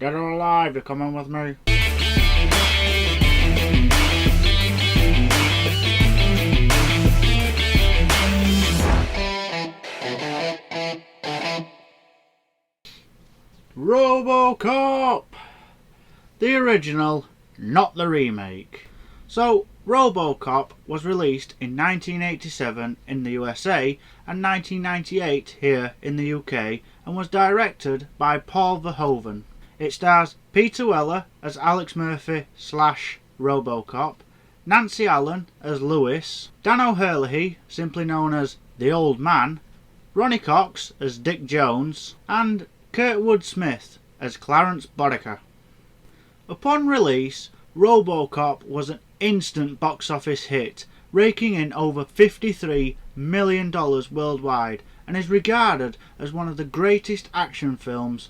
Dead or alive, you're coming with me? Robocop! The original, not the remake. So, Robocop was released in 1987 in the USA and 1998 here in the UK and was directed by Paul Verhoeven. It stars Peter Weller as Alex Murphy / Robocop, Nancy Allen as Lewis, Dan O'Herlihy, simply known as the Old Man, Ronnie Cox as Dick Jones, and Kurtwood Smith as Clarence Buttiker. Upon release, Robocop was an instant box office hit, raking in over $53 million worldwide, and is regarded as one of the greatest action films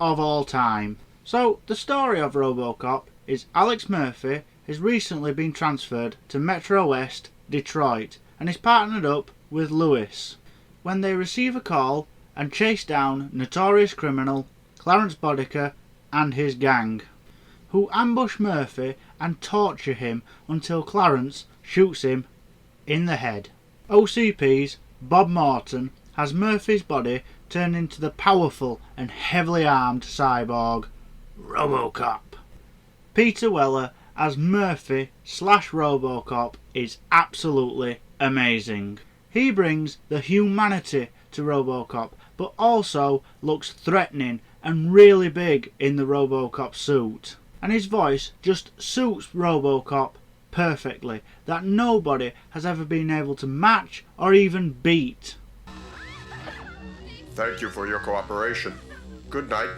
of all time. So, the story of Robocop is Alex Murphy has recently been transferred to Metro West, Detroit, and is partnered up with Lewis when they receive a call and chase down notorious criminal Clarence Buttiker and his gang, who ambush Murphy and torture him until Clarence shoots him in the head. OCP's Bob Morton has Murphy's body turned into the powerful and heavily armed cyborg Robocop. Peter Weller as Murphy / Robocop is absolutely amazing. He brings the humanity to Robocop, but also looks threatening and really big in the Robocop suit. And his voice just suits Robocop perfectly, that nobody has ever been able to match or even beat. Thank you for your cooperation. Good night.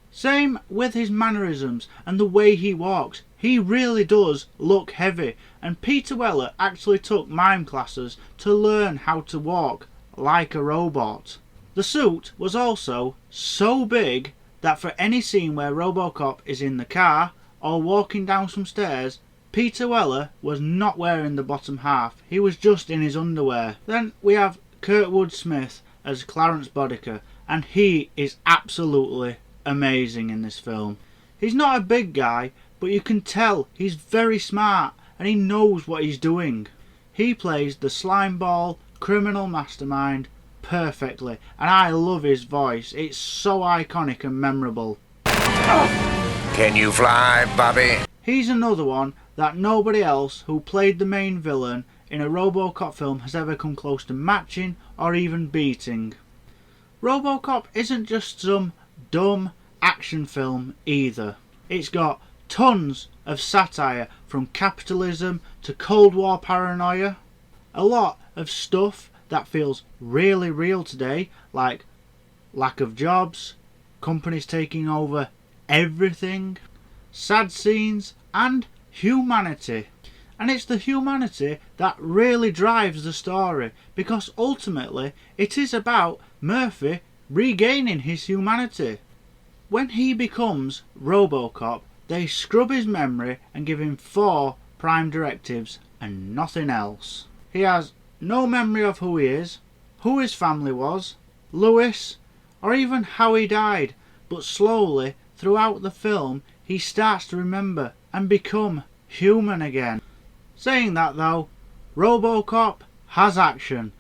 Same with his mannerisms and the way he walks. He really does look heavy, and Peter Weller actually took mime classes to learn how to walk like a robot. The suit was also so big that for any scene where Robocop is in the car or walking down some stairs, Peter Weller was not wearing the bottom half, he was just in his underwear. Then we have Kurtwood Smith as Clarence Buttiker, and he is absolutely amazing in this film. He's not a big guy, but you can tell he's very smart and he knows what he's doing. He plays the slimeball criminal mastermind perfectly, and I love his voice. It's so iconic and memorable. Can you fly, Bobby? He's another one that nobody else who played the main villain in a Robocop film has ever come close to matching or even beating. Robocop isn't just some dumb action film either. It's got tons of satire, from capitalism to Cold War paranoia. A lot of stuff that feels really real today, like lack of jobs, companies taking over everything, sad scenes, and humanity. And it's the humanity that really drives the story, because ultimately it is about Murphy regaining his humanity. When he becomes Robocop, they scrub his memory and give him 4 prime directives and nothing else. He has no memory of who he is, who his family was, Lewis, or even how he died, but slowly throughout the film he starts to remember and become human again. Saying that though, Robocop has action.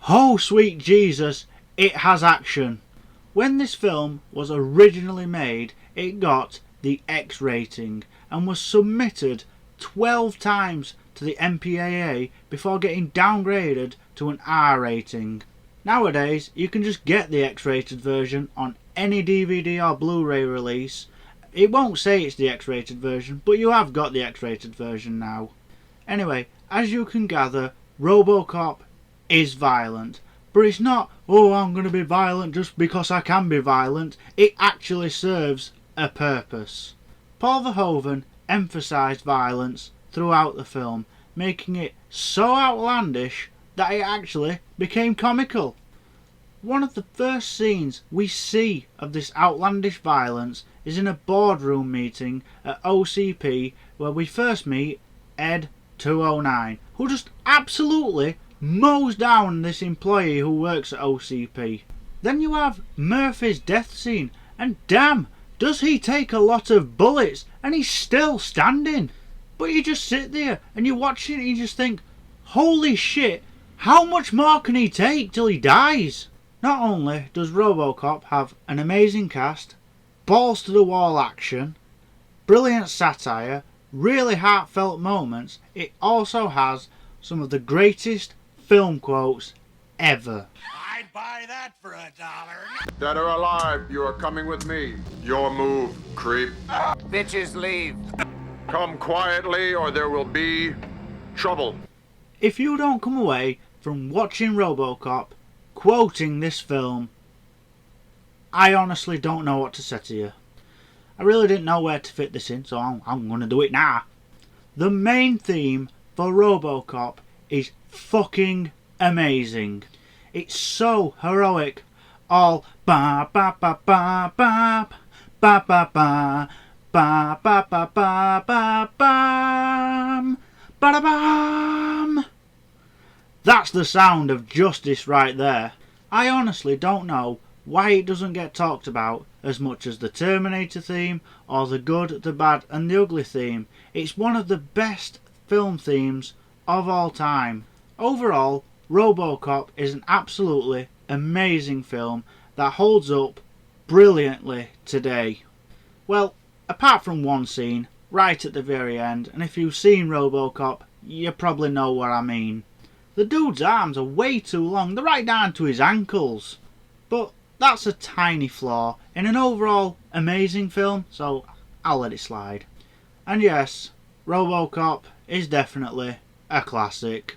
Oh sweet Jesus, it has action. When this film was originally made, it got the X rating and was submitted 12 times to the MPAA before getting downgraded to an R rating. Nowadays you can just get the X-rated version on any DVD or Blu-ray release. It won't say it's the X-rated version, but you have got the X-rated version now. Anyway, as you can gather, Robocop is violent, but it's not, oh, I'm going to be violent just because I can be violent. It actually serves a purpose. Paul Verhoeven emphasised violence throughout the film, making it so outlandish that it actually became comical. One of the first scenes we see of this outlandish violence is in a boardroom meeting at OCP, where we first meet Ed 209, who just absolutely mows down this employee who works at OCP. Then you have Murphy's death scene, and damn, Does he take a lot of bullets and he's still standing? But you just sit there and you watch it and you just think, holy shit, how much more can he take till he dies? Not only does Robocop have an amazing cast, balls to the wall action, brilliant satire, really heartfelt moments, it also has some of the greatest film quotes ever. I'd buy that for $1. Dead or alive, you are coming with me. Your move, creep. Bitches leave. Come quietly or there will be trouble. If you don't come away from watching Robocop quoting this film, I honestly don't know what to say to you. I really didn't know where to fit this in, so I'm going to do it now. The main theme for Robocop is fucking amazing. It's so heroic. All ba ba ba ba ba ba ba ba ba ba ba ba ba bam ba da bam. That's the sound of justice right there. I honestly don't know why it doesn't get talked about as much as the Terminator theme or the good, the bad and the ugly theme. It's one of the best film themes of all time. Overall, Robocop is an absolutely amazing film that holds up brilliantly today. Well, apart from one scene right at the very end, and if you've seen Robocop, you probably know what I mean. The dude's arms are way too long, they're right down to his ankles. But that's a tiny flaw in an overall amazing film, so I'll let it slide. And yes, Robocop is definitely a classic.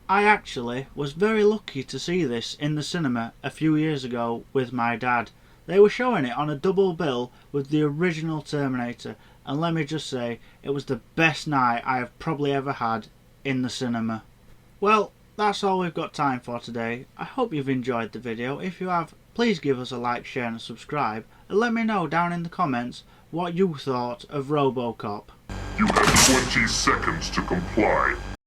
I actually was very lucky to see this in the cinema a few years ago with my dad. They were showing it on a double bill with the original Terminator, and let me just say, it was the best night I have probably ever had in the cinema. Well, that's all we've got time for today. I hope you've enjoyed the video. If you have, please give us a like, share and subscribe, and let me know down in the comments what you thought of Robocop. You have 20 seconds to comply.